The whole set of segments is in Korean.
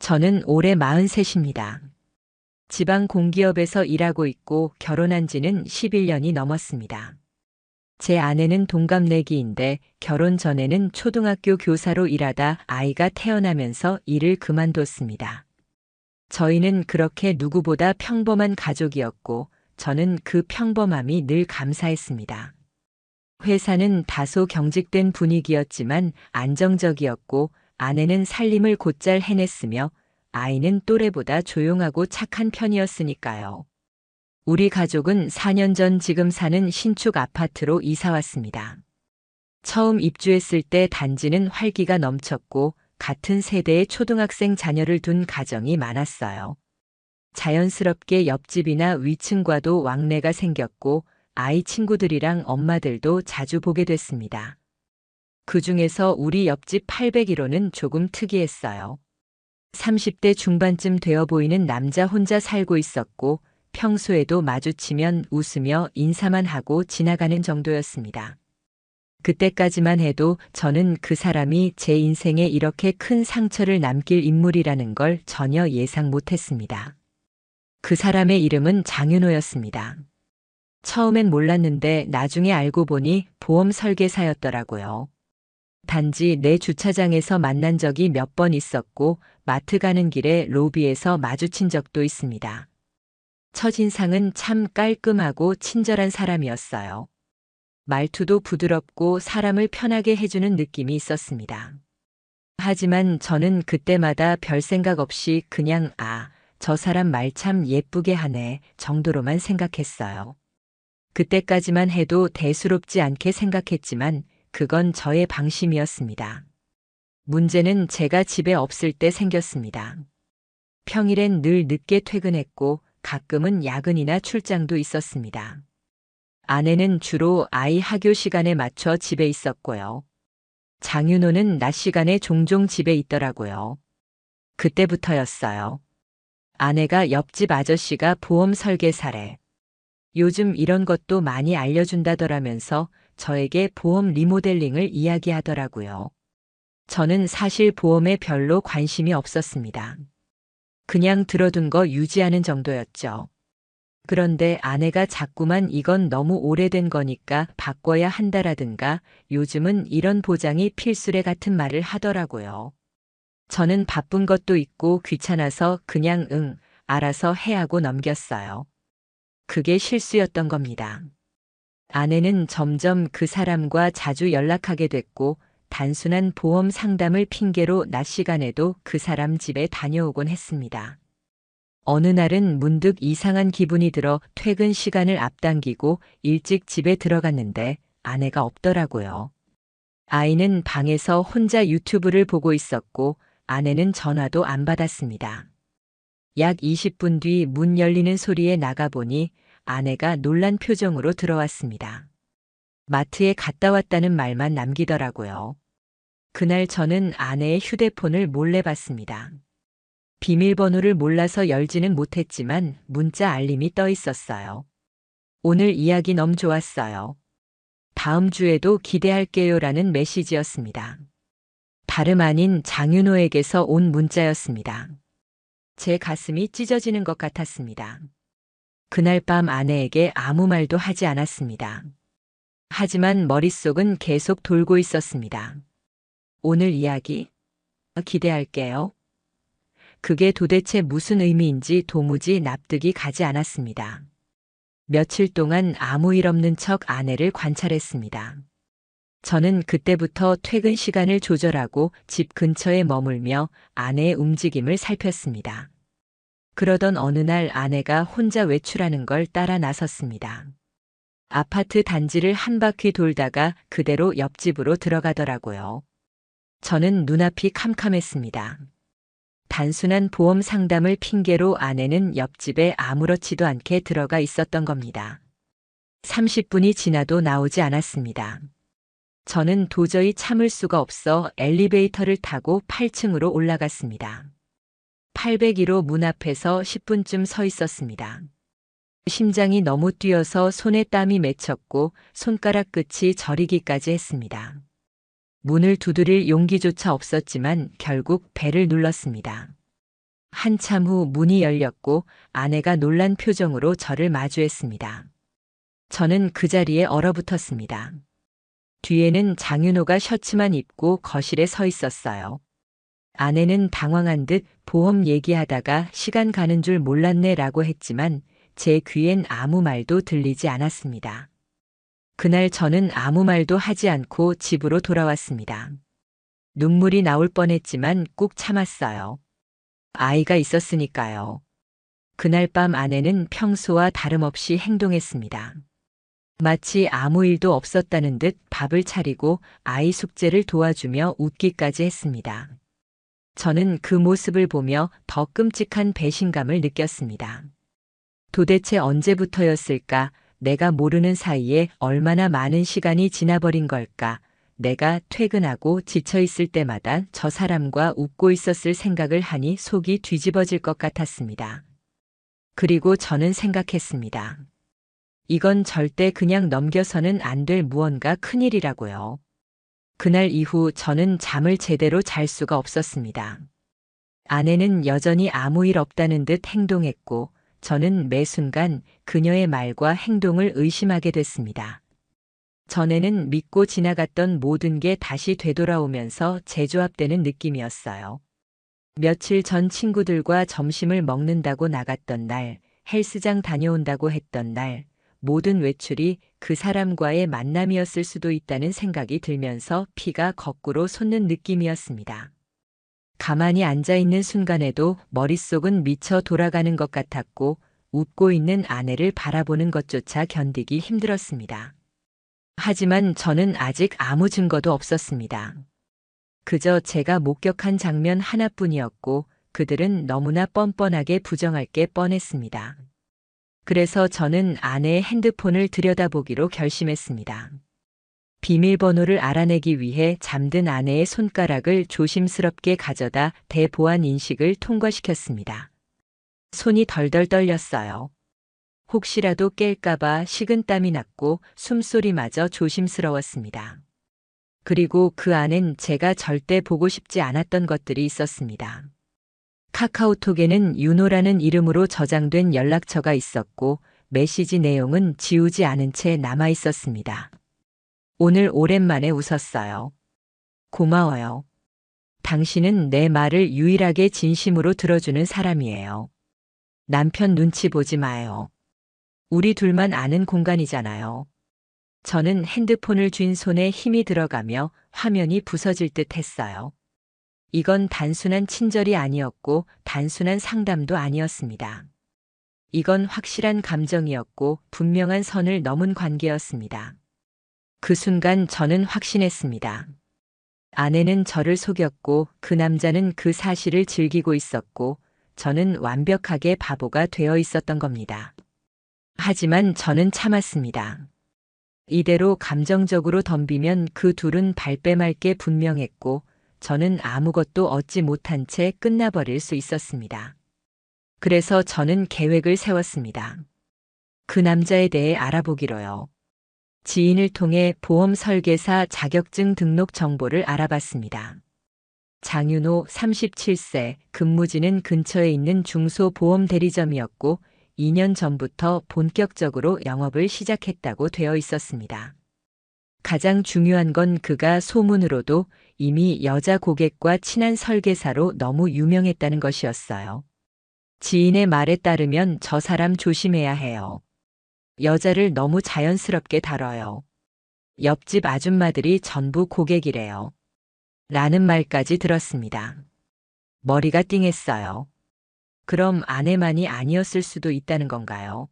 저는 올해 43입니다. 지방 공기업에서 일하고 있고 결혼한 지는 11년이 넘었습니다. 제 아내는 동갑내기인데 결혼 전에는 초등학교 교사로 일하다 아이가 태어나면서 일을 그만뒀습니다. 저희는 그렇게 누구보다 평범한 가족이었고 저는 그 평범함이 늘 감사했습니다. 회사는 다소 경직된 분위기였지만 안정적이었고 아내는 살림을 곧잘 해냈으며 아이는 또래보다 조용하고 착한 편이었으니까요. 우리 가족은 4년 전 지금 사는 신축 아파트로 이사 왔습니다. 처음 입주했을 때 단지는 활기가 넘쳤고 같은 세대의 초등학생 자녀를 둔 가정이 많았어요. 자연스럽게 옆집이나 위층과도 왕래가 생겼고 아이 친구들이랑 엄마들도 자주 보게 됐습니다. 그 중에서 우리 옆집 801호는 조금 특이했어요. 30대 중반쯤 되어 보이는 남자 혼자 살고 있었고 평소에도 마주치면 웃으며 인사만 하고 지나가는 정도였습니다. 그때까지만 해도 저는 그 사람이 제 인생에 이렇게 큰 상처를 남길 인물이라는 걸 전혀 예상 못했습니다. 그 사람의 이름은 장윤호였습니다. 처음엔 몰랐는데 나중에 알고 보니 보험 설계사였더라고요. 단지 내 주차장에서 만난 적이 몇 번 있었고 마트 가는 길에 로비에서 마주친 적도 있습니다. 첫인상은 참 깔끔하고 친절한 사람이었어요. 말투도 부드럽고 사람을 편하게 해주는 느낌이 있었습니다. 하지만 저는 그때마다 별 생각 없이 그냥 저 사람 말 참 예쁘게 하네 정도로만 생각했어요. 그때까지만 해도 대수롭지 않게 생각했지만 그건 저의 방심이었습니다. 문제는 제가 집에 없을 때 생겼습니다. 평일엔 늘 늦게 퇴근했고 가끔은 야근이나 출장도 있었습니다. 아내는 주로 아이 학교 시간에 맞춰 집에 있었고요. 장윤호는 낮 시간에 종종 집에 있더라고요. 그때부터였어요. 아내가 옆집 아저씨가 보험 설계사래. 요즘 이런 것도 많이 알려준다더라면서 저에게 보험 리모델링을 이야기하더라고요. 저는 사실 보험에 별로 관심이 없었습니다. 그냥 들어둔 거 유지하는 정도였죠. 그런데 아내가 자꾸만 이건 너무 오래된 거니까 바꿔야 한다라든가 요즘은 이런 보장이 필수래 같은 말을 하더라고요. 저는 바쁜 것도 있고 귀찮아서 그냥 알아서 해 하고 넘겼어요. 그게 실수였던 겁니다. 아내는 점점 그 사람과 자주 연락하게 됐고 단순한 보험 상담을 핑계로 낮 시간에도 그 사람 집에 다녀오곤 했습니다. 어느 날은 문득 이상한 기분이 들어 퇴근 시간을 앞당기고 일찍 집에 들어갔는데 아내가 없더라고요. 아이는 방에서 혼자 유튜브를 보고 있었고 아내는 전화도 안 받았습니다. 약 20분 뒤 문 열리는 소리에 나가보니 아내가 놀란 표정으로 들어왔습니다. 마트에 갔다 왔다는 말만 남기더라고요. 그날 저는 아내의 휴대폰을 몰래 봤습니다. 비밀번호를 몰라서 열지는 못했지만 문자 알림이 떠 있었어요. 오늘 이야기 너무 좋았어요. 다음 주에도 기대할게요라는 메시지였습니다. 다름 아닌 장윤호에게서 온 문자였습니다. 제 가슴이 찢어지는 것 같았습니다. 그날 밤 아내에게 아무 말도 하지 않았습니다. 하지만 머릿속은 계속 돌고 있었습니다. 오늘 이야기 기대할게요. 그게 도대체 무슨 의미인지 도무지 납득이 가지 않았습니다. 며칠 동안 아무 일 없는 척 아내를 관찰했습니다. 저는 그때부터 퇴근 시간을 조절하고 집 근처에 머물며 아내의 움직임을 살폈습니다. 그러던 어느 날 아내가 혼자 외출하는 걸 따라 나섰습니다. 아파트 단지를 한 바퀴 돌다가 그대로 옆집으로 들어가더라고요. 저는 눈앞이 캄캄했습니다. 단순한 보험 상담을 핑계로 아내는 옆집에 아무렇지도 않게 들어가 있었던 겁니다. 30분이 지나도 나오지 않았습니다. 저는 도저히 참을 수가 없어 엘리베이터를 타고 8층으로 올라갔습니다. 801호 문 앞에서 10분쯤 서 있었습니다. 심장이 너무 뛰어서 손에 땀이 맺혔고 손가락 끝이 저리기까지 했습니다. 문을 두드릴 용기조차 없었지만 결국 벨을 눌렀습니다. 한참 후 문이 열렸고 아내가 놀란 표정으로 저를 마주했습니다. 저는 그 자리에 얼어붙었습니다. 뒤에는 장윤호가 셔츠만 입고 거실에 서 있었어요. 아내는 당황한 듯 보험 얘기하다가 시간 가는 줄 몰랐네 라고 했지만 제 귀엔 아무 말도 들리지 않았습니다. 그날 저는 아무 말도 하지 않고 집으로 돌아왔습니다. 눈물이 나올 뻔했지만 꾹 참았어요. 아이가 있었으니까요. 그날 밤 아내는 평소와 다름없이 행동했습니다. 마치 아무 일도 없었다는 듯 밥을 차리고 아이 숙제를 도와주며 웃기까지 했습니다. 저는 그 모습을 보며 더 끔찍한 배신감을 느꼈습니다. 도대체 언제부터였을까? 내가 모르는 사이에 얼마나 많은 시간이 지나버린 걸까? 내가 퇴근하고 지쳐있을 때마다 저 사람과 웃고 있었을 생각을 하니 속이 뒤집어질 것 같았습니다. 그리고 저는 생각했습니다. 이건 절대 그냥 넘겨서는 안 될 무언가 큰일이라고요. 그날 이후 저는 잠을 제대로 잘 수가 없었습니다. 아내는 여전히 아무 일 없다는 듯 행동했고 저는 매 순간 그녀의 말과 행동을 의심하게 됐습니다. 전에는 믿고 지나갔던 모든 게 다시 되돌아오면서 재조합되는 느낌이었어요. 며칠 전 친구들과 점심을 먹는다고 나갔던 날, 헬스장 다녀온다고 했던 날, 모든 외출이 그 사람과의 만남이었을 수도 있다는 생각이 들면서 피가 거꾸로 솟는 느낌이었습니다. 가만히 앉아있는 순간에도 머릿속은 미쳐 돌아가는 것 같았고 웃고 있는 아내를 바라보는 것조차 견디기 힘들었습니다. 하지만 저는 아직 아무 증거도 없었습니다. 그저 제가 목격한 장면 하나뿐이었고 그들은 너무나 뻔뻔하게 부정할 게 뻔했습니다. 그래서 저는 아내의 핸드폰을 들여다보기로 결심했습니다. 비밀번호를 알아내기 위해 잠든 아내의 손가락을 조심스럽게 가져다 대보안 인식을 통과시켰습니다. 손이 덜덜 떨렸어요. 혹시라도 깰까봐 식은땀이 났고 숨소리마저 조심스러웠습니다. 그리고 그 안엔 제가 절대 보고 싶지 않았던 것들이 있었습니다. 카카오톡에는 윤호라는 이름으로 저장된 연락처가 있었고 메시지 내용은 지우지 않은 채 남아 있었습니다. 오늘 오랜만에 웃었어요. 고마워요. 당신은 내 말을 유일하게 진심으로 들어주는 사람이에요. 남편 눈치 보지 마요. 우리 둘만 아는 공간이잖아요. 저는 핸드폰을 쥔 손에 힘이 들어가며 화면이 부서질 듯 했어요. 이건 단순한 친절이 아니었고 단순한 상담도 아니었습니다. 이건 확실한 감정이었고 분명한 선을 넘은 관계였습니다. 그 순간 저는 확신했습니다. 아내는 저를 속였고 그 남자는 그 사실을 즐기고 있었고 저는 완벽하게 바보가 되어 있었던 겁니다. 하지만 저는 참았습니다. 이대로 감정적으로 덤비면 그 둘은 발뺌할 게 분명했고 저는 아무것도 얻지 못한 채 끝나버릴 수 있었습니다. 그래서 저는 계획을 세웠습니다. 그 남자에 대해 알아보기로요. 지인을 통해 보험 설계사 자격증 등록 정보를 알아봤습니다. 장윤호 37세, 근무지는 근처에 있는 중소보험 대리점이었고 2년 전부터 본격적으로 영업을 시작했다고 되어 있었습니다. 가장 중요한 건 그가 소문으로도 이미 여자 고객과 친한 설계사로 너무 유명했다는 것이었어요. 지인의 말에 따르면 저 사람 조심해야 해요. 여자를 너무 자연스럽게 다뤄요. 옆집 아줌마들이 전부 고객이래요. 라는 말까지 들었습니다. 머리가 띵했어요. 그럼 아내만이 아니었을 수도 있다는 건가요?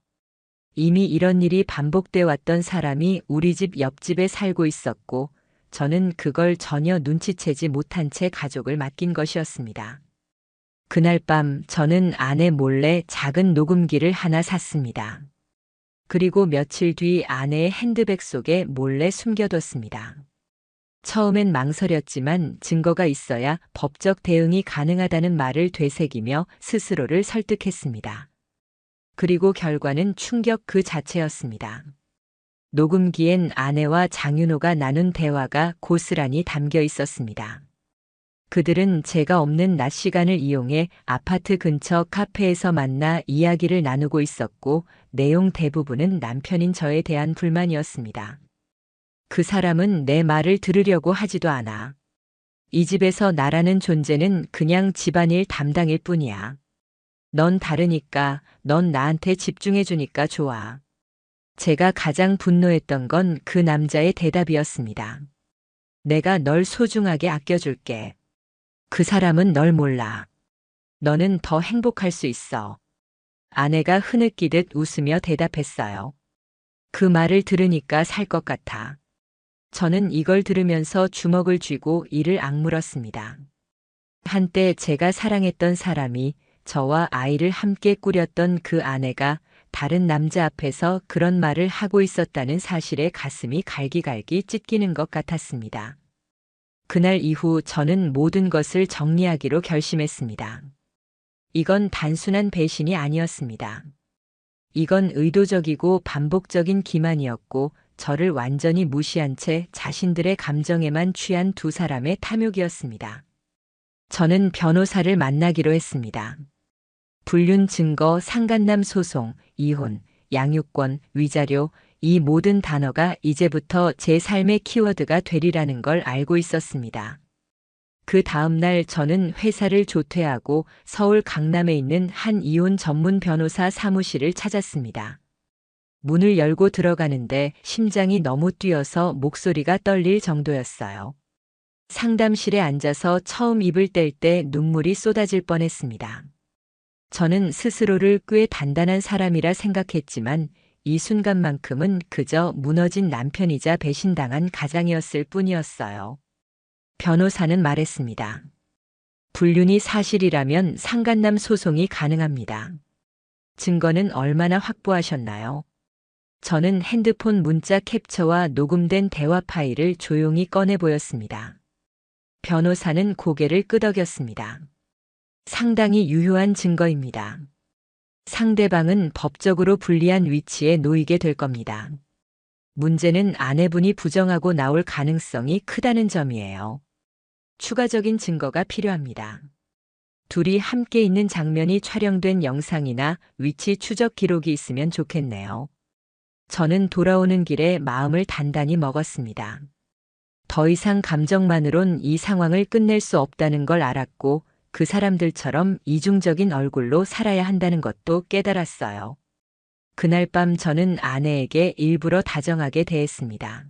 이미 이런 일이 반복돼 왔던 사람이 우리 집 옆집에 살고 있었고 저는 그걸 전혀 눈치채지 못한 채 가족을 맡긴 것이었습니다. 그날 밤 저는 아내 몰래 작은 녹음기를 하나 샀습니다. 그리고 며칠 뒤 아내의 핸드백 속에 몰래 숨겨뒀습니다. 처음엔 망설였지만 증거가 있어야 법적 대응이 가능하다는 말을 되새기며 스스로를 설득했습니다. 그리고 결과는 충격 그 자체였습니다. 녹음기엔 아내와 장윤호가 나눈 대화가 고스란히 담겨 있었습니다. 그들은 제가 없는 낮 시간을 이용해 아파트 근처 카페에서 만나 이야기를 나누고 있었고, 내용 대부분은 남편인 저에 대한 불만이었습니다. 그 사람은 내 말을 들으려고 하지도 않아. 이 집에서 나라는 존재는 그냥 집안일 담당일 뿐이야. 넌 다르니까, 넌 나한테 집중해주니까 좋아. 제가 가장 분노했던 건 그 남자의 대답이었습니다. 내가 널 소중하게 아껴줄게. 그 사람은 널 몰라. 너는 더 행복할 수 있어. 아내가 흐느끼듯 웃으며 대답했어요. 그 말을 들으니까 살 것 같아. 저는 이걸 들으면서 주먹을 쥐고 이를 악물었습니다. 한때 제가 사랑했던 사람이, 저와 아이를 함께 꾸렸던 그 아내가 다른 남자 앞에서 그런 말을 하고 있었다는 사실에 가슴이 갈기갈기 찢기는 것 같았습니다. 그날 이후 저는 모든 것을 정리하기로 결심했습니다. 이건 단순한 배신이 아니었습니다. 이건 의도적이고 반복적인 기만이었고, 저를 완전히 무시한 채 자신들의 감정에만 취한 두 사람의 탐욕이었습니다. 저는 변호사를 만나기로 했습니다. 불륜 증거, 상간남 소송, 이혼, 양육권, 위자료, 이 모든 단어가 이제부터 제 삶의 키워드가 되리라는 걸 알고 있었습니다. 그 다음 날 저는 회사를 조퇴하고 서울 강남에 있는 한 이혼 전문 변호사 사무실을 찾았습니다. 문을 열고 들어가는데 심장이 너무 뛰어서 목소리가 떨릴 정도였어요. 상담실에 앉아서 처음 입을 뗄 때 눈물이 쏟아질 뻔했습니다. 저는 스스로를 꽤 단단한 사람이라 생각했지만 이 순간만큼은 그저 무너진 남편이자 배신당한 가장이었을 뿐이었어요. 변호사는 말했습니다. 불륜이 사실이라면 상간남 소송이 가능합니다. 증거는 얼마나 확보하셨나요? 저는 핸드폰 문자 캡처와 녹음된 대화 파일을 조용히 꺼내 보였습니다. 변호사는 고개를 끄덕였습니다. 상당히 유효한 증거입니다. 상대방은 법적으로 불리한 위치에 놓이게 될 겁니다. 문제는 아내분이 부정하고 나올 가능성이 크다는 점이에요. 추가적인 증거가 필요합니다. 둘이 함께 있는 장면이 촬영된 영상이나 위치 추적 기록이 있으면 좋겠네요. 저는 돌아오는 길에 마음을 단단히 먹었습니다. 더 이상 감정만으론 이 상황을 끝낼 수 없다는 걸 알았고, 그 사람들처럼 이중적인 얼굴로 살아야 한다는 것도 깨달았어요. 그날 밤 저는 아내에게 일부러 다정하게 대했습니다.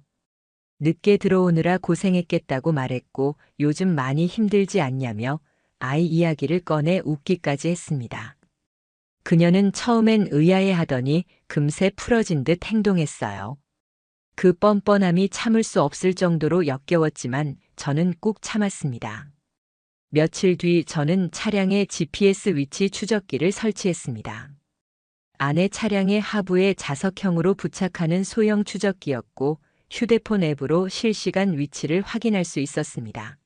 늦게 들어오느라 고생했겠다고 말했고, 요즘 많이 힘들지 않냐며 아이 이야기를 꺼내 웃기까지 했습니다. 그녀는 처음엔 의아해하더니 금세 풀어진 듯 행동했어요. 그 뻔뻔함이 참을 수 없을 정도로 역겨웠지만 저는 꾹 참았습니다. 며칠 뒤 저는 차량에 GPS 위치 추적기를 설치했습니다. 아내 차량의 하부에 자석형으로 부착하는 소형 추적기였고, 휴대폰 앱으로 실시간 위치를 확인할 수 있었습니다.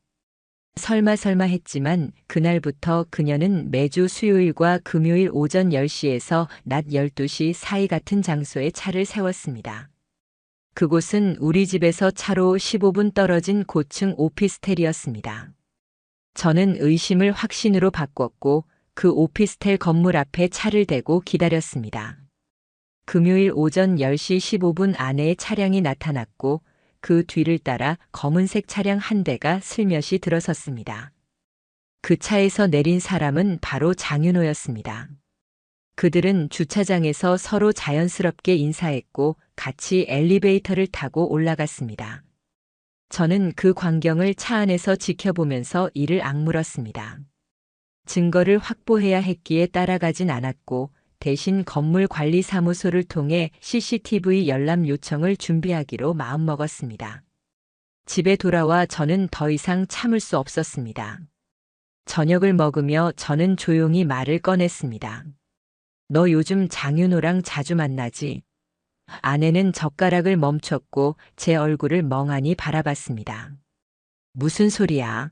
설마 했지만 그날부터 그녀는 매주 수요일과 금요일 오전 10시에서 낮 12시 사이 같은 장소에 차를 세웠습니다. 그곳은 우리 집에서 차로 15분 떨어진 고층 오피스텔이었습니다. 저는 의심을 확신으로 바꿨고 그 오피스텔 건물 앞에 차를 대고 기다렸습니다. 금요일 오전 10시 15분 아내의 차량이 나타났고 그 뒤를 따라 검은색 차량 한 대가 슬며시 들어섰습니다. 그 차에서 내린 사람은 바로 장윤호였습니다. 그들은 주차장에서 서로 자연스럽게 인사했고 같이 엘리베이터를 타고 올라갔습니다. 저는 그 광경을 차 안에서 지켜보면서 이를 악물었습니다. 증거를 확보해야 했기에 따라가진 않았고 대신 건물관리사무소를 통해 CCTV 열람 요청을 준비하기로 마음먹었습니다. 집에 돌아와 저는 더 이상 참을 수 없었습니다. 저녁을 먹으며 저는 조용히 말을 꺼냈습니다. 너 요즘 장윤호랑 자주 만나지? 아내는 젓가락을 멈췄고 제 얼굴을 멍하니 바라봤습니다. 무슨 소리야?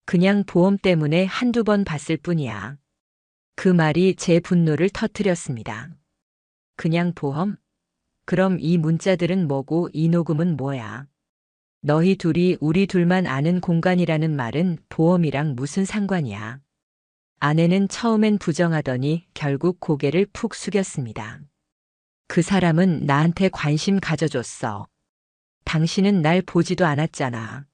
그냥 보험 때문에 한두 번 봤을 뿐이야. 그 말이 제 분노를 터뜨렸습니다. 그냥 보험? 그럼 이 문자들은 뭐고 이 녹음은 뭐야? 너희 둘이 우리 둘만 아는 공간이라는 말은 보험이랑 무슨 상관이야. 아내는 처음엔 부정하더니 결국 고개를 푹 숙였습니다. 그 사람은 나한테 관심 가져줬어. 당신은 날 보지도 않았잖아.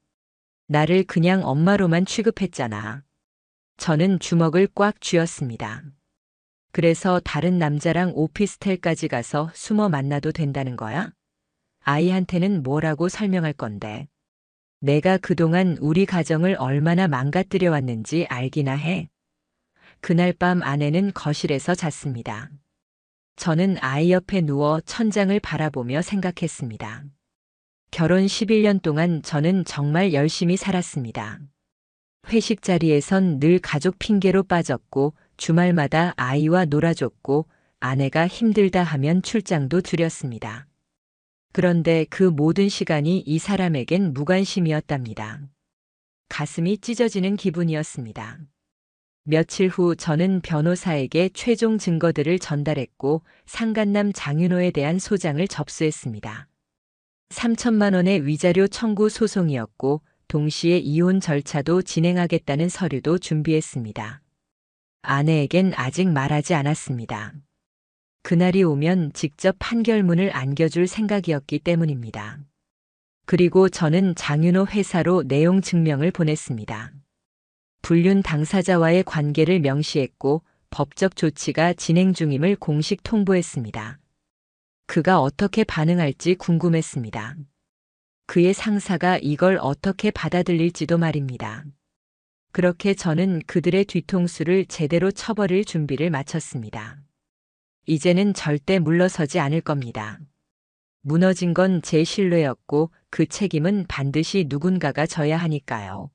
나를 그냥 엄마로만 취급했잖아. 저는 주먹을 꽉 쥐었습니다. 그래서 다른 남자랑 오피스텔까지 가서 숨어 만나도 된다는 거야? 아이한테는 뭐라고 설명할 건데. 내가 그동안 우리 가정을 얼마나 망가뜨려 왔는지 알기나 해. 그날 밤 아내는 거실에서 잤습니다. 저는 아이 옆에 누워 천장을 바라보며 생각했습니다. 결혼 11년 동안 저는 정말 열심히 살았습니다. 회식 자리에선 늘 가족 핑계로 빠졌고 주말마다 아이와 놀아줬고 아내가 힘들다 하면 출장도 줄였습니다. 그런데 그 모든 시간이 이 사람에겐 무관심이었답니다. 가슴이 찢어지는 기분이었습니다. 며칠 후 저는 변호사에게 최종 증거들을 전달했고 상간남 장윤호에 대한 소장을 접수했습니다. 3천만 원의 위자료 청구 소송이었고 동시에 이혼 절차도 진행하겠다는 서류도 준비했습니다. 아내에겐 아직 말하지 않았습니다. 그날이 오면 직접 판결문을 안겨줄 생각이었기 때문입니다. 그리고 저는 장윤호 회사로 내용 증명을 보냈습니다. 불륜 당사자와의 관계를 명시했고 법적 조치가 진행 중임을 공식 통보했습니다. 그가 어떻게 반응할지 궁금했습니다. 그의 상사가 이걸 어떻게 받아들일지도 말입니다. 그렇게 저는 그들의 뒤통수를 제대로 쳐버릴 준비를 마쳤습니다. 이제는 절대 물러서지 않을 겁니다. 무너진 건 제 신뢰였고 그 책임은 반드시 누군가가 져야 하니까요.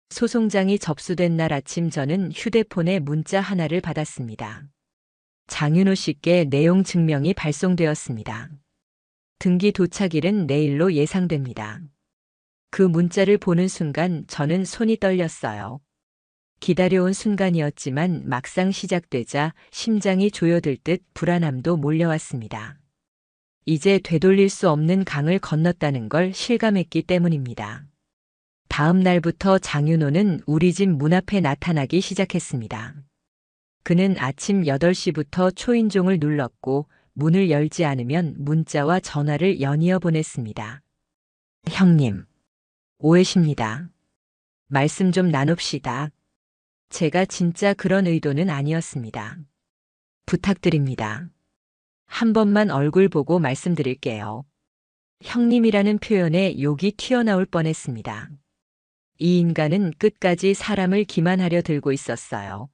소송장이 접수된 날 아침 저는 휴대폰에 문자 하나를 받았습니다. 장윤호 씨께 내용 증명이 발송되었습니다. 등기 도착일은 내일로 예상됩니다. 그 문자를 보는 순간 저는 손이 떨렸어요. 기다려온 순간이었지만 막상 시작되자 심장이 조여들 듯 불안함도 몰려왔습니다. 이제 되돌릴 수 없는 강을 건넜다는 걸 실감했기 때문입니다. 다음 날부터 장윤호는 우리 집 문 앞에 나타나기 시작했습니다. 그는 아침 8시부터 초인종을 눌렀고 문을 열지 않으면 문자와 전화를 연이어 보냈습니다. 형님, 오해십니다. 말씀 좀 나눕시다. 제가 진짜 그런 의도는 아니었습니다. 부탁드립니다. 한 번만 얼굴 보고 말씀드릴게요. 형님이라는 표현에 욕이 튀어나올 뻔했습니다. 이 인간은 끝까지 사람을 기만하려 들고 있었어요.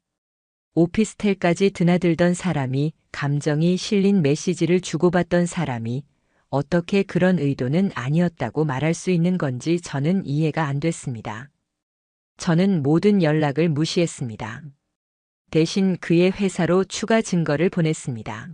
오피스텔까지 드나들던 사람이, 감정이 실린 메시지를 주고받던 사람이 어떻게 그런 의도는 아니었다고 말할 수 있는 건지 저는 이해가 안 됐습니다. 저는 모든 연락을 무시했습니다. 대신 그의 회사로 추가 증거를 보냈습니다.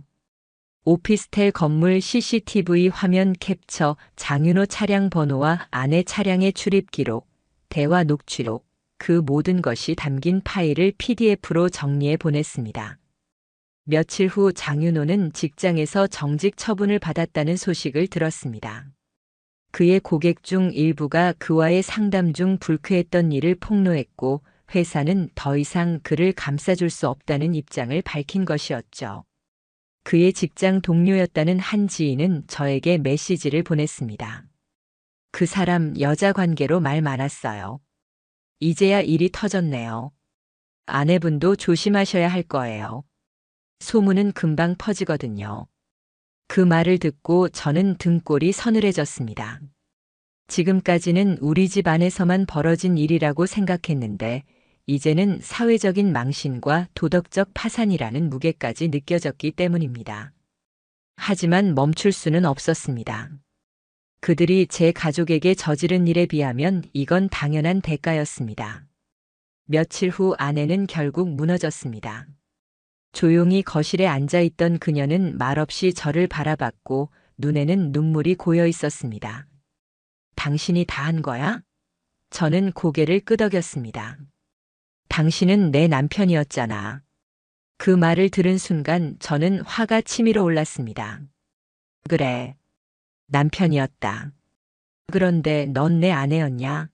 오피스텔 건물 CCTV 화면 캡처, 장윤호 차량 번호와 아내 차량의 출입 기록, 대화 녹취록, 그 모든 것이 담긴 파일을 PDF로 정리해 보냈습니다. 며칠 후 장윤호는 직장에서 정직 처분을 받았다는 소식을 들었습니다. 그의 고객 중 일부가 그와의 상담 중 불쾌했던 일을 폭로했고 회사는 더 이상 그를 감싸줄 수 없다는 입장을 밝힌 것이었죠. 그의 직장 동료였다는 한 지인은 저에게 메시지를 보냈습니다. 그 사람 여자 관계로 말 많았어요. 이제야 일이 터졌네요. 아내분도 조심하셔야 할 거예요. 소문은 금방 퍼지거든요. 그 말을 듣고 저는 등골이 서늘해졌습니다. 지금까지는 우리 집 안에서만 벌어진 일이라고 생각했는데 이제는 사회적인 망신과 도덕적 파산이라는 무게까지 느껴졌기 때문입니다. 하지만 멈출 수는 없었습니다. 그들이 제 가족에게 저지른 일에 비하면 이건 당연한 대가였습니다. 며칠 후 아내는 결국 무너졌습니다. 조용히 거실에 앉아있던 그녀는 말없이 저를 바라봤고 눈에는 눈물이 고여 있었습니다. 당신이 다 한 거야? 저는 고개를 끄덕였습니다. 당신은 내 남편이었잖아. 그 말을 들은 순간 저는 화가 치밀어 올랐습니다. 그래, 남편이었다. 그런데 넌 내 아내였냐?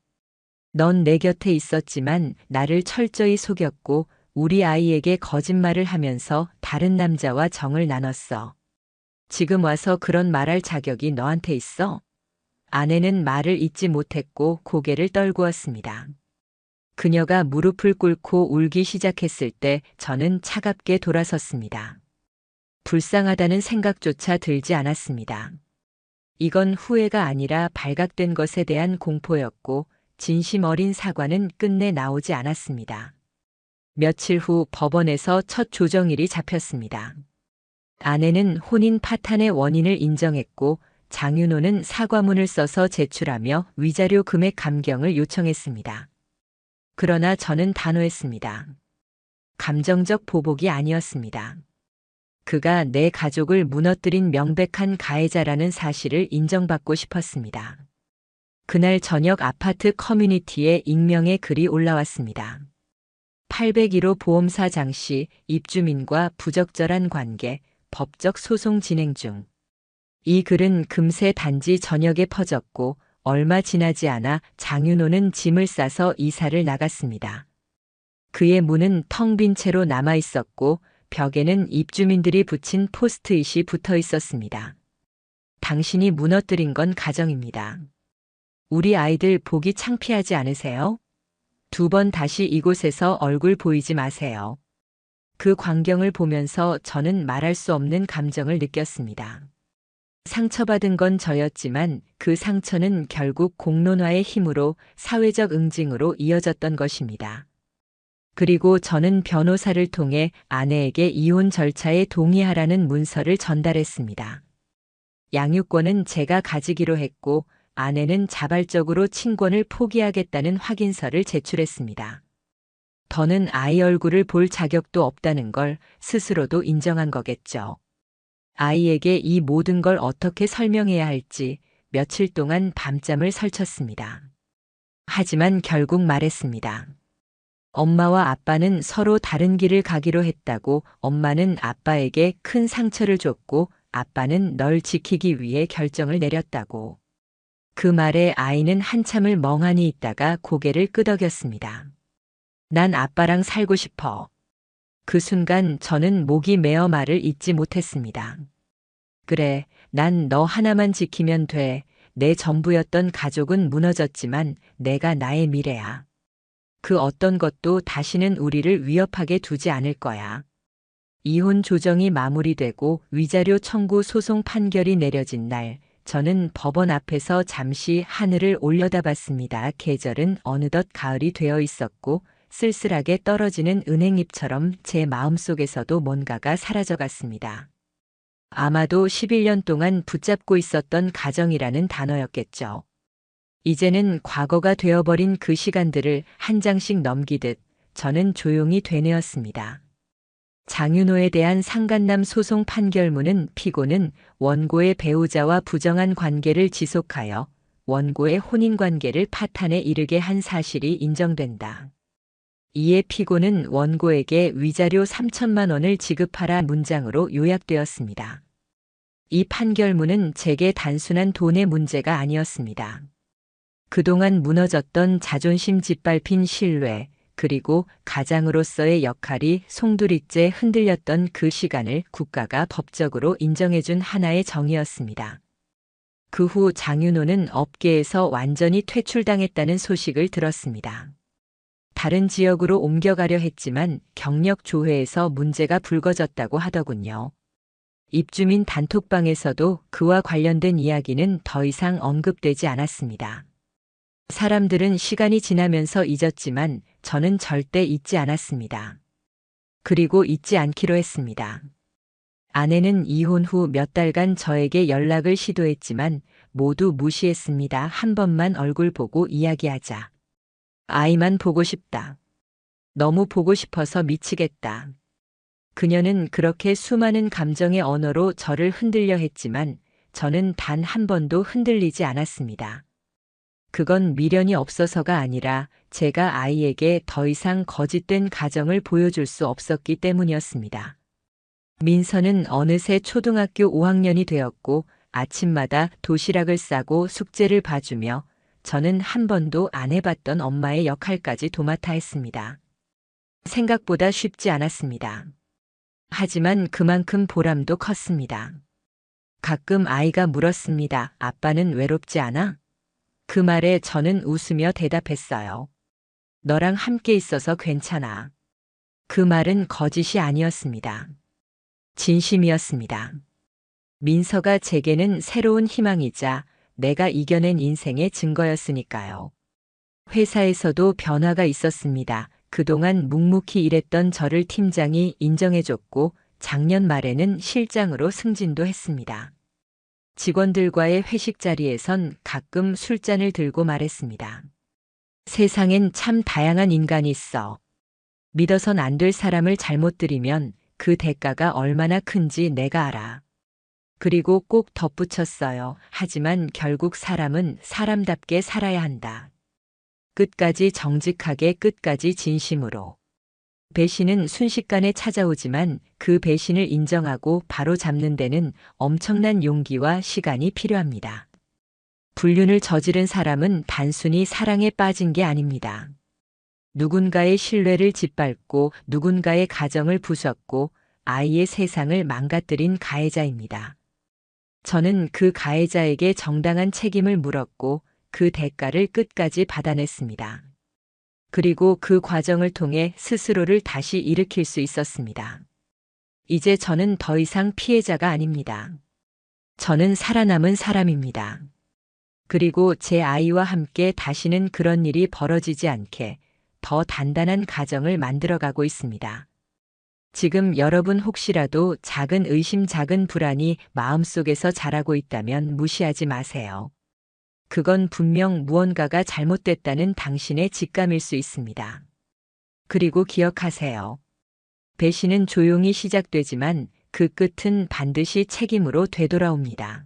넌 내 곁에 있었지만 나를 철저히 속였고 우리 아이에게 거짓말을 하면서 다른 남자와 정을 나눴어. 지금 와서 그런 말할 자격이 너한테 있어? 아내는 말을 잇지 못했고 고개를 떨구었습니다. 그녀가 무릎을 꿇고 울기 시작했을 때 저는 차갑게 돌아섰습니다. 불쌍하다는 생각조차 들지 않았습니다. 이건 후회가 아니라 발각된 것에 대한 공포였고 진심 어린 사과는 끝내 나오지 않았습니다. 며칠 후 법원에서 첫 조정일이 잡혔습니다. 아내는 혼인 파탄의 원인을 인정했고 장윤호는 사과문을 써서 제출하며 위자료 금액 감경을 요청했습니다. 그러나 저는 단호했습니다. 감정적 보복이 아니었습니다. 그가 내 가족을 무너뜨린 명백한 가해자라는 사실을 인정받고 싶었습니다. 그날 저녁 아파트 커뮤니티에 익명의 글이 올라왔습니다. 801호 보험사 장씨, 입주민과 부적절한 관계, 법적 소송 진행 중. 이 글은 금세 단지 저녁에 퍼졌고 얼마 지나지 않아 장윤호는 짐을 싸서 이사를 나갔습니다. 그의 문은 텅 빈 채로 남아 있었고 벽에는 입주민들이 붙인 포스트잇이 붙어 있었습니다. 당신이 무너뜨린 건 가정입니다. 우리 아이들 보기 창피하지 않으세요? 2번 다시 이곳에서 얼굴 보이지 마세요. 그 광경을 보면서 저는 말할 수 없는 감정을 느꼈습니다. 상처받은 건 저였지만 그 상처는 결국 공론화의 힘으로 사회적 응징으로 이어졌던 것입니다. 그리고 저는 변호사를 통해 아내에게 이혼 절차에 동의하라는 문서를 전달했습니다. 양육권은 제가 가지기로 했고 아내는 자발적으로 친권을 포기하겠다는 확인서를 제출했습니다. 더는 아이 얼굴을 볼 자격도 없다는 걸 스스로도 인정한 거겠죠. 아이에게 이 모든 걸 어떻게 설명해야 할지 며칠 동안 밤잠을 설쳤습니다. 하지만 결국 말했습니다. 엄마와 아빠는 서로 다른 길을 가기로 했다고. 엄마는 아빠에게 큰 상처를 줬고 아빠는 널 지키기 위해 결정을 내렸다고. 그 말에 아이는 한참을 멍하니 있다가 고개를 끄덕였습니다. 난 아빠랑 살고 싶어. 그 순간 저는 목이 메어 말을 잇지 못했습니다. 그래, 난 너 하나만 지키면 돼. 내 전부였던 가족은 무너졌지만 내가 나의 미래야. 그 어떤 것도 다시는 우리를 위협하게 두지 않을 거야. 이혼 조정이 마무리되고 위자료 청구 소송 판결이 내려진 날, 저는 법원 앞에서 잠시 하늘을 올려다봤습니다. 계절은 어느덧 가을이 되어 있었고 쓸쓸하게 떨어지는 은행잎처럼 제 마음속에서도 뭔가가 사라져갔습니다. 아마도 11년 동안 붙잡고 있었던 가정이라는 단어였겠죠. 이제는 과거가 되어버린 그 시간들을 한 장씩 넘기듯 저는 조용히 되뇌었습니다. 장윤호에 대한 상간남 소송 판결문은 피고는 원고의 배우자와 부정한 관계를 지속하여 원고의 혼인관계를 파탄에 이르게 한 사실이 인정된다. 이에 피고는 원고에게 위자료 3천만 원을 지급하라 문장으로 요약되었습니다. 이 판결문은 제게 단순한 돈의 문제가 아니었습니다. 그동안 무너졌던 자존심 짓밟힌 신뢰, 그리고 가장으로서의 역할이 송두리째 흔들렸던 그 시간을 국가가 법적으로 인정해준 하나의 정의였습니다. 그 후 장윤호는 업계에서 완전히 퇴출당했다는 소식을 들었습니다. 다른 지역으로 옮겨가려 했지만 경력 조회에서 문제가 불거졌다고 하더군요. 입주민 단톡방에서도 그와 관련된 이야기는 더 이상 언급되지 않았습니다. 사람들은 시간이 지나면서 잊었지만 저는 절대 잊지 않았습니다. 그리고 잊지 않기로 했습니다. 아내는 이혼 후 몇 달간 저에게 연락을 시도했지만 모두 무시했습니다. 한 번만 얼굴 보고 이야기하자. 아이만 보고 싶다. 너무 보고 싶어서 미치겠다. 그녀는 그렇게 수많은 감정의 언어로 저를 흔들려 했지만 저는 단 한 번도 흔들리지 않았습니다. 그건 미련이 없어서가 아니라 제가 아이에게 더 이상 거짓된 가정을 보여줄 수 없었기 때문이었습니다. 민서는 어느새 초등학교 5학년이 되었고 아침마다 도시락을 싸고 숙제를 봐주며 저는 한 번도 안 해봤던 엄마의 역할까지 도맡아 했습니다. 생각보다 쉽지 않았습니다. 하지만 그만큼 보람도 컸습니다. 가끔 아이가 물었습니다. 아빠는 외롭지 않아? 그 말에 저는 웃으며 대답했어요. 너랑 함께 있어서 괜찮아. 그 말은 거짓이 아니었습니다. 진심이었습니다. 민서가 제게는 새로운 희망이자 내가 이겨낸 인생의 증거였으니까요. 회사에서도 변화가 있었습니다. 그동안 묵묵히 일했던 저를 팀장이 인정해줬고 작년 말에는 실장으로 승진도 했습니다. 직원들과의 회식 자리에선 가끔 술잔을 들고 말했습니다. 세상엔 참 다양한 인간이 있어. 믿어선 안 될 사람을 잘못 들이면 그 대가가 얼마나 큰지 내가 알아. 그리고 꼭 덧붙였어요. 하지만 결국 사람은 사람답게 살아야 한다. 끝까지 정직하게 끝까지 진심으로. 배신은 순식간에 찾아오지만 그 배신을 인정하고 바로 잡는 데는 엄청난 용기와 시간이 필요합니다. 불륜을 저지른 사람은 단순히 사랑에 빠진 게 아닙니다. 누군가의 신뢰를 짓밟고 누군가의 가정을 부쉈고 아이의 세상을 망가뜨린 가해자입니다. 저는 그 가해자에게 정당한 책임을 물었고 그 대가를 끝까지 받아냈습니다. 그리고 그 과정을 통해 스스로를 다시 일으킬 수 있었습니다. 이제 저는 더 이상 피해자가 아닙니다. 저는 살아남은 사람입니다. 그리고 제 아이와 함께 다시는 그런 일이 벌어지지 않게 더 단단한 가정을 만들어가고 있습니다. 지금 여러분 혹시라도 작은 의심, 작은 불안이 마음속에서 자라고 있다면 무시하지 마세요. 그건 분명 무언가가 잘못됐다는 당신의 직감일 수 있습니다. 그리고 기억하세요. 배신은 조용히 시작되지만 그 끝은 반드시 책임으로 되돌아옵니다.